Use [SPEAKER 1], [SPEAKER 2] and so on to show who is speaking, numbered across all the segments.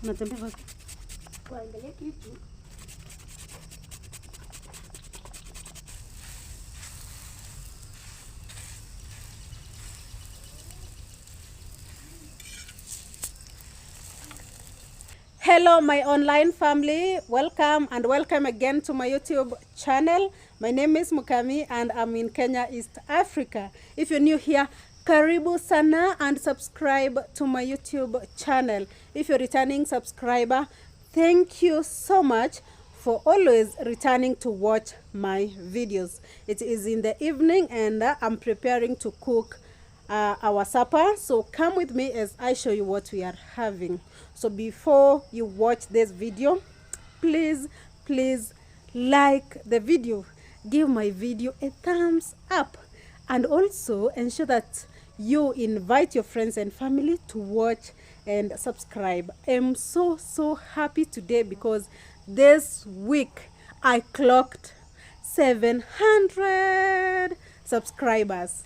[SPEAKER 1] Unatembea wapi?
[SPEAKER 2] Kuangalia kitu.
[SPEAKER 1] Hello my online family, welcome and welcome again to my YouTube channel. My name is Mukami and I'm in Kenya, East Africa. If you're new here, karibu sana and subscribe to my YouTube channel. If you're returning subscriber, thank you so much for always returning to watch my videos. It is in the evening and I'm preparing to cook our supper, so come with me as I show you what we are having. So before you watch this video, please like the video, give my video a thumbs up, and also ensure that you invite your friends and family to watch and subscribe. I'm so happy today because this week I clocked 700 subscribers.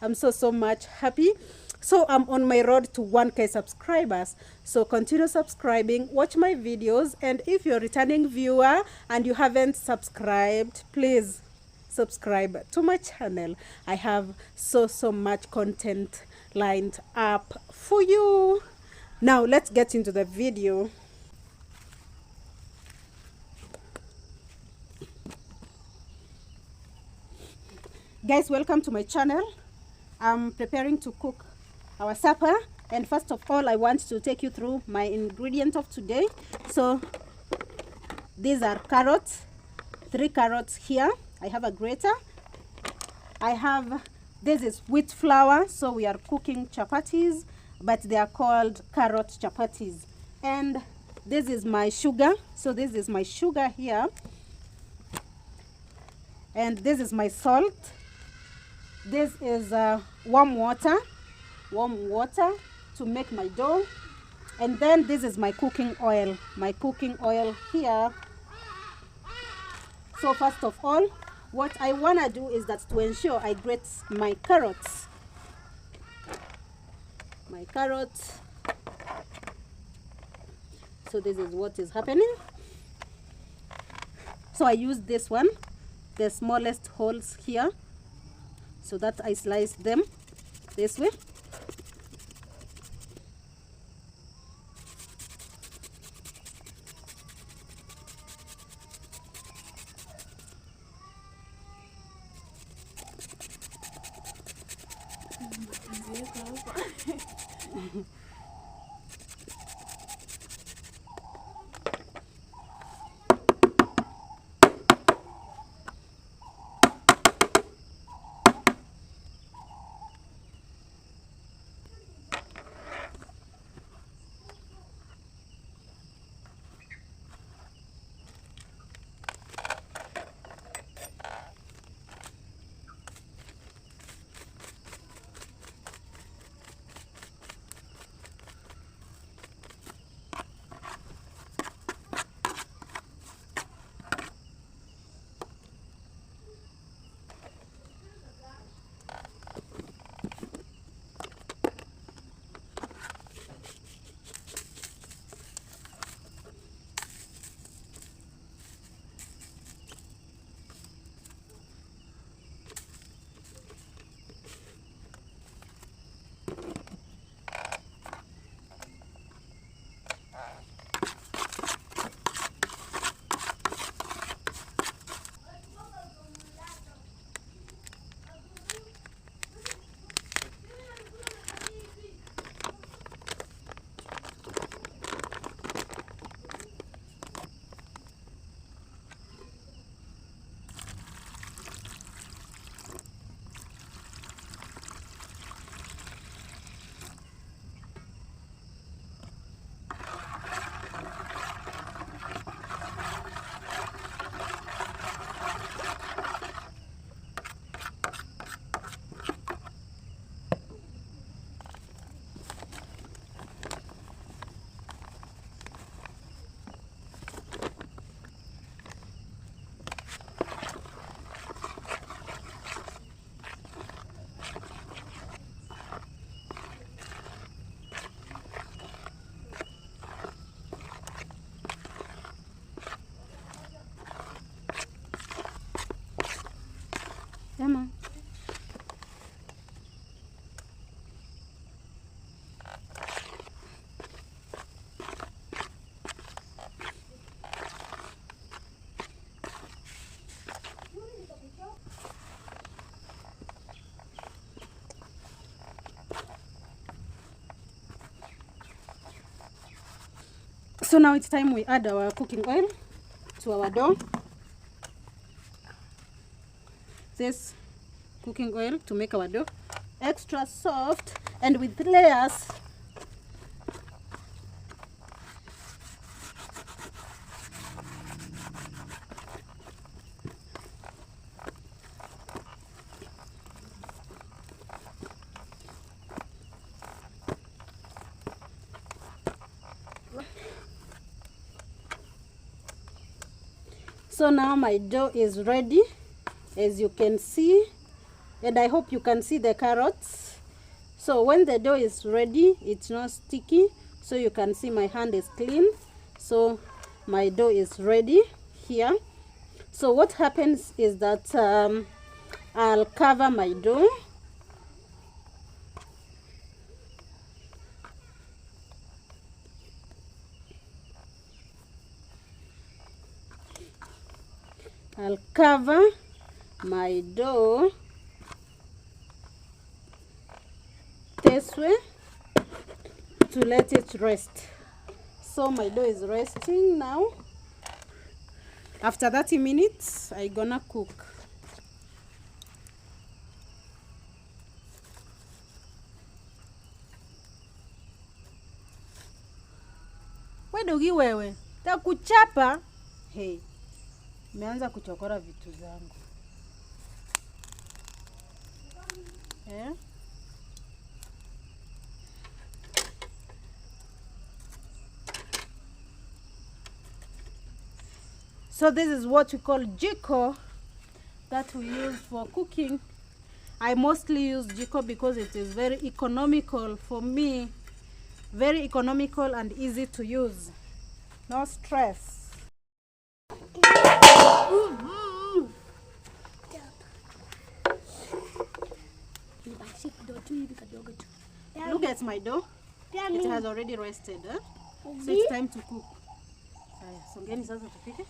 [SPEAKER 1] I'm so much happy. So I'm on my road to 1K subscribers. So continue subscribing, watch my videos, and if you're a returning viewer and you haven't subscribed, please subscribe to my channel. I have so much content lined up for you. Now let's get into the video. Guys, welcome to my channel. I'm preparing to cook our supper, and first of all I want to take you through my ingredient of today. So these are carrots, 3 carrots here. I have a grater. This is wheat flour, so we are cooking chappatis, but they are called carrot chappatis. And this is my sugar, so this is my sugar here, and this is my salt. This is warm water to make my dough. And then this is my cooking oil here. So first of all, what I want to do is that to ensure I grate my carrots. So this is what is happening. So I use this one, the smallest holes here, so that I slice them this way. So now it's time we add our cooking oil to our dough. This cooking oil to make our dough extra soft and with layers. So now my dough is ready, as you can see, and I hope you can see the carrots. So when the dough is ready, it's not sticky, so you can see my hand is clean. So my dough is ready here. So what happens is that I'll cover my dough. I'll cover my dough this way to let it rest. So my dough is resting now. After 30 minutes, I'm gonna cook. We dogi wewe, takuchapa. Hey. Nimeanza kuchokora vitu zangu. So this is what we call jiko that we use for cooking. I mostly use jiko because it is very economical for me. Very economical and easy to use. No stress. Look at my dough. It has already rested. So it's time to cook. Songeni sasa tupike.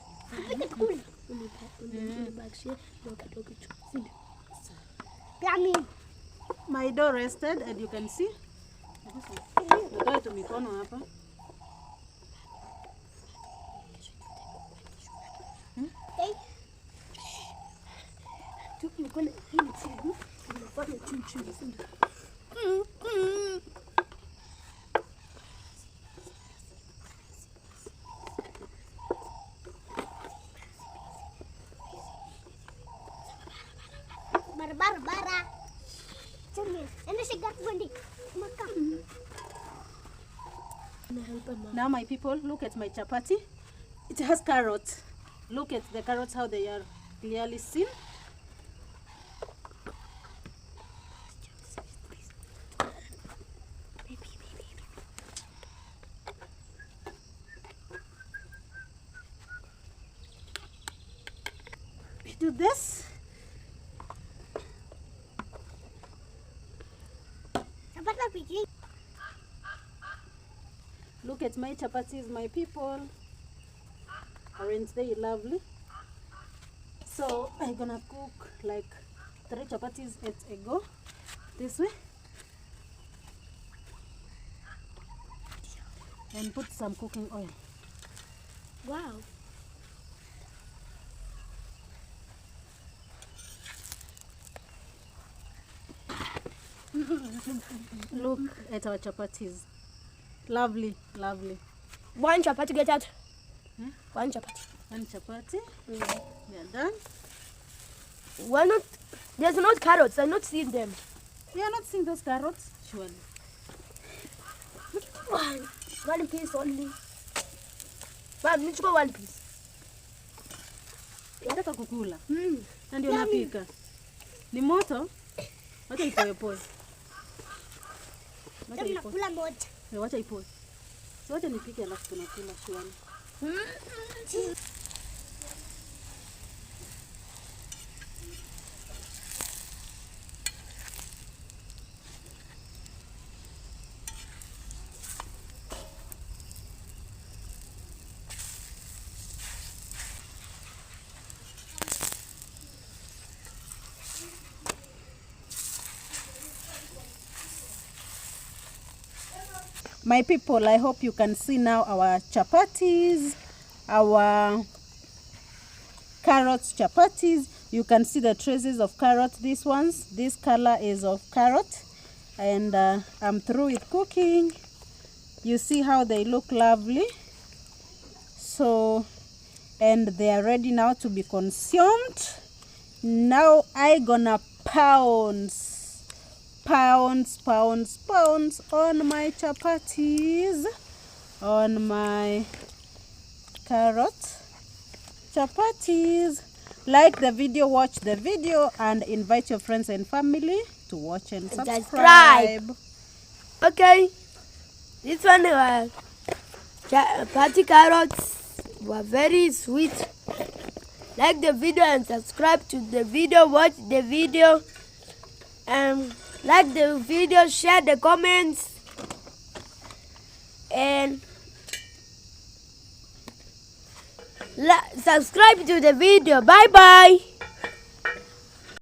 [SPEAKER 1] My dough rested and you can see. Natoa tu mikono hapa.
[SPEAKER 2] Bara.
[SPEAKER 1] Now my people, look at my chapati. It has carrots. Look at the carrots, how they are clearly seen. We do this. Look at my chapatis, my people. Aren't they lovely? So I'm gonna cook like 3 chapatis at a go. This way. And put some cooking oil.
[SPEAKER 2] Wow.
[SPEAKER 1] Look at our chapatis. Lovely, lovely.
[SPEAKER 2] One chapati, get out. One chapati.
[SPEAKER 1] One chapati. We are done.
[SPEAKER 2] Why not? There's not carrots. I'm not seeing them.
[SPEAKER 1] You are not seeing those carrots? Surely.
[SPEAKER 2] One piece only. Mom, let's go one piece.
[SPEAKER 1] Nataka kukula. Na ndio napika. Ni moto? Wacha ipoe.
[SPEAKER 2] Tunakula moja.
[SPEAKER 1] Wacha ipoe. So wacha nipike alafu tunakula shwani. My people, I hope you can see now our chapatis, our carrots chapatis. You can see the traces of carrot. These ones, this color is of carrot, and I'm through with cooking. You see how they look lovely. So, and they are ready now to be consumed. Now I gonna pounce on my chapatis, on my carrot chapatis. Like the video, watch the video, and invite your friends and family to watch and subscribe.
[SPEAKER 2] Okay, this one chapati carrots were very sweet. Like the video and subscribe to the video, watch the video, and like the video, share the comments, and subscribe to the video. Bye bye.